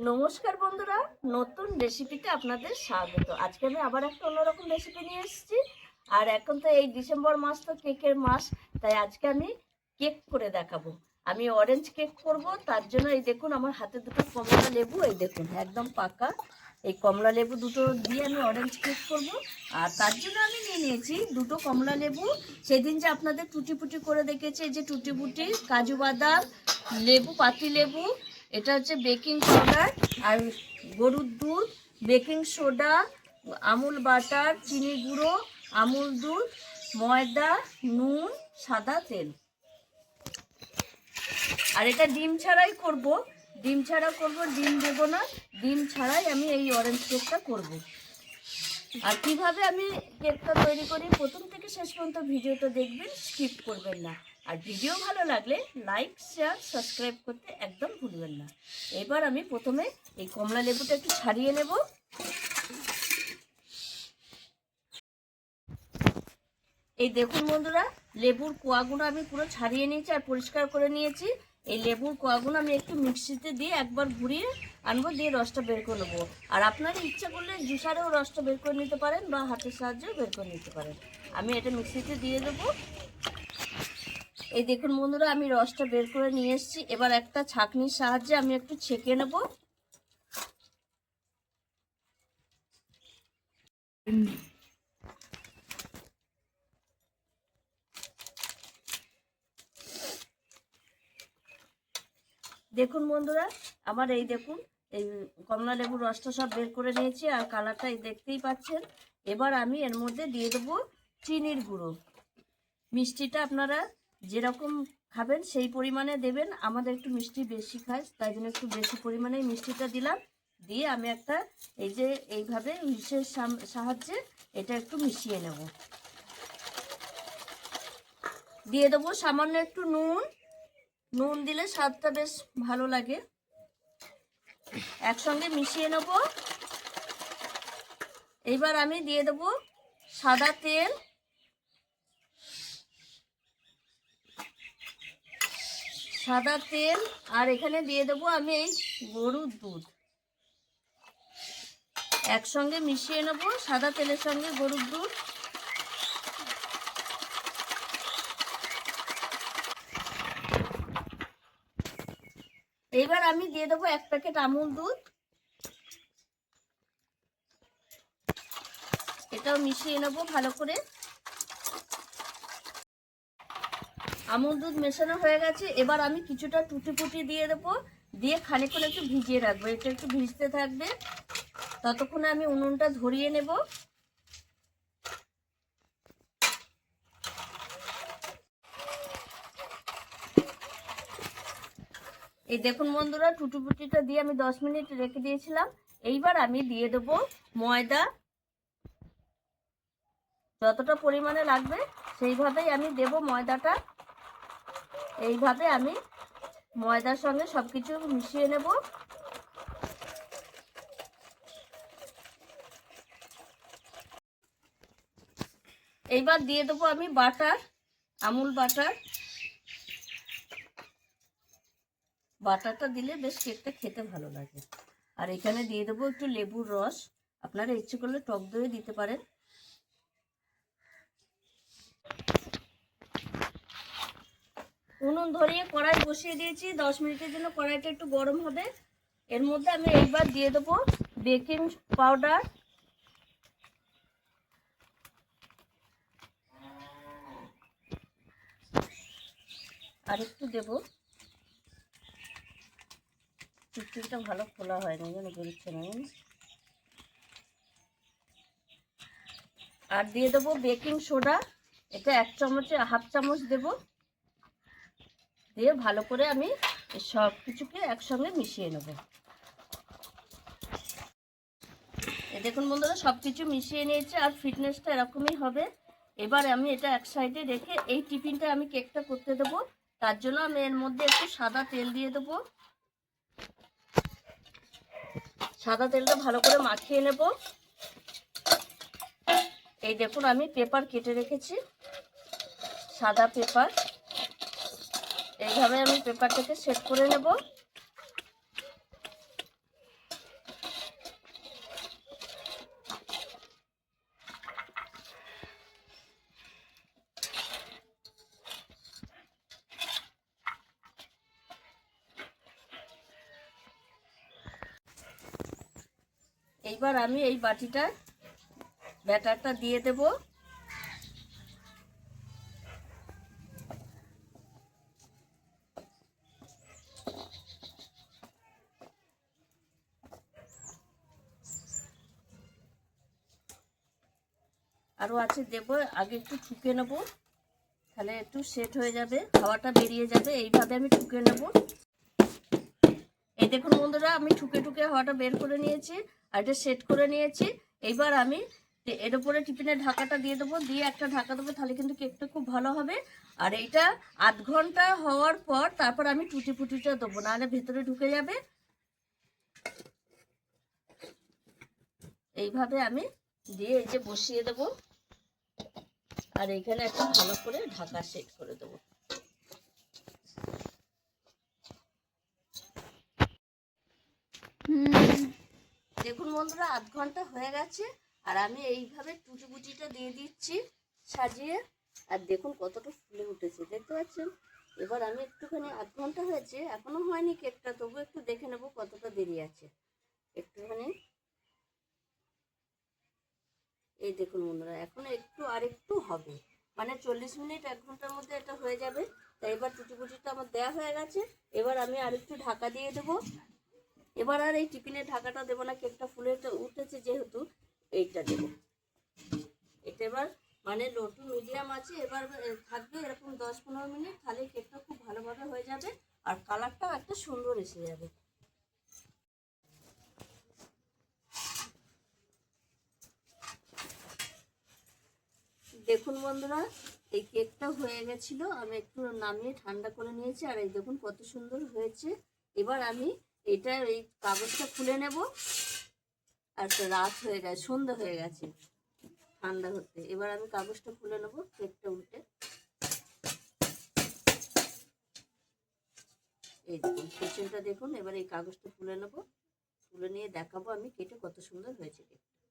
নমস্কার বন্ধুরা, নতুন রেসিপিতে আপনাদের স্বাগত। আজকে আমি আবার একটা অন্যরকম রেসিপি নিয়ে এসেছি। আর এখন তো এই ডিসেম্বর মাস, তো কেকের মাস, তাই আজকে আমি কেক করে দেখাবো। আমি অরেঞ্জ কেক করব। তার জন্য এই দেখুন আমার হাতে দুটো কমলা লেবু, এই দেখুন একদম পাকা। এই কমলা লেবু দুটো দিয়ে আমি অরেঞ্জ কেক করব। আর তার জন্য আমি নিয়ে নিয়েছি দুটো কমলা লেবু। সেদিন যে আপনাদের টুটি ফুটি করে দেখেছি, এই যে টুটি ফুটি, কাজু বাদাম, লেবু, পাতি লেবু, এটা হচ্ছে বেকিং পাউডার, আর গরুর দুধ, বেকিং সোডা, আমুল বাটার, চিনি গুঁড়ো, আমুল দুধ, ময়দা, নুন, সাদা তেল। আর এটা ডিম ছাড়াই করব, ডিম ছাড়া করব, ডিম দেব না। ডিম ছাড়াই আমি এই অরেঞ্জ কেকটা করব। আর কিভাবে আমি কেকটা তৈরি করি প্রথম থেকে শেষ পর্যন্ত ভিডিওটা দেখবেন, স্কিপ করবেন না। আর ভিডিও ভালো লাগলে লাইক, শেয়ার, সাবস্ক্রাইব করতে একদম ভুলবেন না। এবার আমি প্রথমে এই কমলা লেবুটা একটু ছাড়িয়ে নেব। এই দেখুন বন্ধুরা, লেবুর কোয়াগুলো আমি পুরো ছাড়িয়ে নিয়েছি আর পরিষ্কার করে নিয়েছি। এই লেবুর কোয়াগুলো আমি একটু মিক্সিতে দিয়ে একবার ঘুরিয়ে আনবো, দিয়ে রসটা বের করে নেবো। আর আপনারা ইচ্ছা করলে জুসারেও রসটা বের করে নিতে পারেন বা হাতের সাহায্যেও বের করে নিতে পারেন। আমি এটা মিক্সিতে দিয়ে দেবো। এই দেখুন বন্ধুরা, আমি রসটা বের করে নিয়ে এসেছি। এবার একটা ছাঁকনির সাহায্যে আমি একটু ছেঁকে নেব। দেখুন বন্ধুরা, আমার এই দেখুন এই কমলা লেবুর রসটা সব বের করে নিয়েছি আর কালারটা দেখতেই পাচ্ছেন। এবার আমি এর মধ্যে দিয়ে দেবো চিনির গুঁড়ো। মিষ্টিটা আপনারা যেরকম খাবেন সেই পরিমাণে দেবেন। আমাদের একটু মিষ্টি বেশি খাই, তাই জন্য একটু বেশি পরিমাণে মিষ্টিটা দিলাম। দিয়ে আমি একটা এই যে এইভাবে হুইসের সাহায্যে এটা একটু মিশিয়ে নেব। দিয়ে দেবো সামান্য একটু নুন। নুন দিলে স্বাদটা বেশ ভালো লাগে। একসঙ্গে মিশিয়ে নেব। এইবার আমি দিয়ে দেবো সাদা তেল, সাদা তেল, আর এখানে দিয়ে দেবো আমি এই গরুর দুধ। একসঙ্গে মিশিয়ে নেব সাদা তেলের সঙ্গে গরুর দুধ। এবার আমি দিয়ে দেবো 1 প্যাকেট আমুল দুধ। এটাও মিশিয়ে নেব ভালো করে। আমুল দুধ মেশানো হয়ে গেছে। এবার আমি কিছুটা টুটি ফুটি দিয়ে দেবো, দিয়ে খানিকক্ষণ একটু ভিজিয়ে রাখবো। এটা একটু ভিজতে থাকবে, ততক্ষণে আমি উনুনটা ধরিয়ে নেব। এই দেখুন বন্ধুরা, টুটিপুটিটা দিয়ে আমি 10 মিনিট রেখে দিয়েছিলাম। এইবার আমি দিয়ে দেব ময়দা। যতটা পরিমাণে লাগবে সেইভাবেই আমি দেব ময়দাটা। এইভাবে আমি ময়দার সঙ্গে সবকিছু মিশিয়ে নেব। এইবার দিয়ে দেবো আমি বাটার, আমুল বাটার। বাটারটা দিলে বেশ কেকটা খেতে ভালো লাগে। আর এখানে দিয়ে দেবো একটু লেবুর রস। আপনারা ইচ্ছে করলে টক দই দিতে পারেন। উনুন ধরিয়ে কড়াই বসিয়ে দিয়েছি। 10 মিনিটের জন্য কড়াইটা একটু গরম হবে। এর মধ্যে আমি এইবার দিয়ে দেবো বেকিং পাউডার, আর একটু দেবো। চিপচিপটা ভালো খোলা হয় না, যেন বেরোচ্ছে না। আর দিয়ে দেবো বেকিং সোডা। এটা 1 চামচে 1/2 চামচ দেবো। দিয়ে ভালো করে আমি সব কিছুকে একসঙ্গে মিশিয়ে নেব। দেখুন বন্ধুরা, সব কিছু মিশিয়ে নিয়েছে আর ফিটনেসটা এরকমই হবে। এবার আমি এটা এক সাইডে রেখে এই টিফিনটা আমি কেকটা করতে দেবো। তার জন্য আমি এর মধ্যে একটু সাদা তেল দিয়ে দেবো। সাদা তেলটা ভালো করে মাখিয়ে নেব। এই দেখুন আমি পেপার কেটে রেখেছি, সাদা পেপার। এইভাবে আমি পেপারটাকে সেট করে নেব। এইবার আমি এই বাটিটা ব্যাটারটা দিয়ে দেব। আরও আছে দেব, আগে একটু ঠুকে নেব, তাহলে একটু সেট হয়ে যাবে, হাওয়াটা বেরিয়ে যাবে। এইভাবে আমি ঠুকে নেব। এই দেখুন বন্ধুরা, আমি ঠুকে ঠুকে হাওয়াটা বের করে নিয়েছি আর এটা সেট করে নিয়েছি। এইবার আমি এর উপরে টিফিনের ঢাকাটা দিয়ে দেবো, দিয়ে একটা ঢাকা দেবো, তাহলে কিন্তু কেকটা খুব ভালো হবে। আর এইটা আধ ঘন্টা হওয়ার পর তারপর আমি টুটি ফুটিটা দেবো, নাহলে ভেতরে ঢুকে যাবে। এইভাবে আমি দিয়ে এই যে বসিয়ে দেবো, আর এইখানে একটা ভালো করে ঢাকা সেট করে দেবো। দেখুন বন্ধুরা, আধ ঘন্টা হয়ে গেছে আর আমি এইভাবে টুটি ফুটিটা দিয়ে দিচ্ছি সাজিয়ে। আর দেখুন কতটা ফুলে উঠেছে, দেখতে পাচ্ছেন। এবার আমি একটুখানি, আধ ঘন্টা হয়েছে এখনো হয়নি কেকটা, তবু একটু দেখে নেবো কতটা দেরি আছে একটুখানি। এই দেখুন বন্ধুরা, এখন একটু আর একটু হবে, মানে 40 মিনিট 1 ঘন্টার মধ্যে এটা হয়ে যাবে। তাই এবার টুটি ফুটিটা আমার দেওয়া হয়ে গেছে। এবার আমি আর একটু ঢাকা দিয়ে দেবো। এবার আর এই টিফিনের ঢাকাটা দেবো না, কেকটা ফুলে উঠেছে যেহেতু, এইটা দেবো। এটা এবার মানে লো টু মিডিয়াম আছে, এবার থাকবে এরকম 10-15 মিনিট, তাহলে কেকটা খুব ভালোভাবে হয়ে যাবে আর কালারটাও একটা সুন্দর এসে যাবে। দেখুন বন্ধুরা, এই কেকটা হয়ে গেছিল, আমি একটু নামিয়ে ঠান্ডা করে নিয়েছি। আর এই দেখুন কত সুন্দর হয়েছে। এবার আমি এটা এই কাগজটা খুলে নেব। আর রাত হয়ে গেছে, সন্ধ্যা হয়ে গেছে ঠান্ডা হতে। এবার আমি কাগজটা খুলে নেব, কেকটা উল্টে। এই দেখুন পেছনটা দেখুন। এবার এই কাগজটা খুলে নেব, তুলে নিয়ে দেখাবো আমি কেটে কত সুন্দর হয়েছে কেকটা।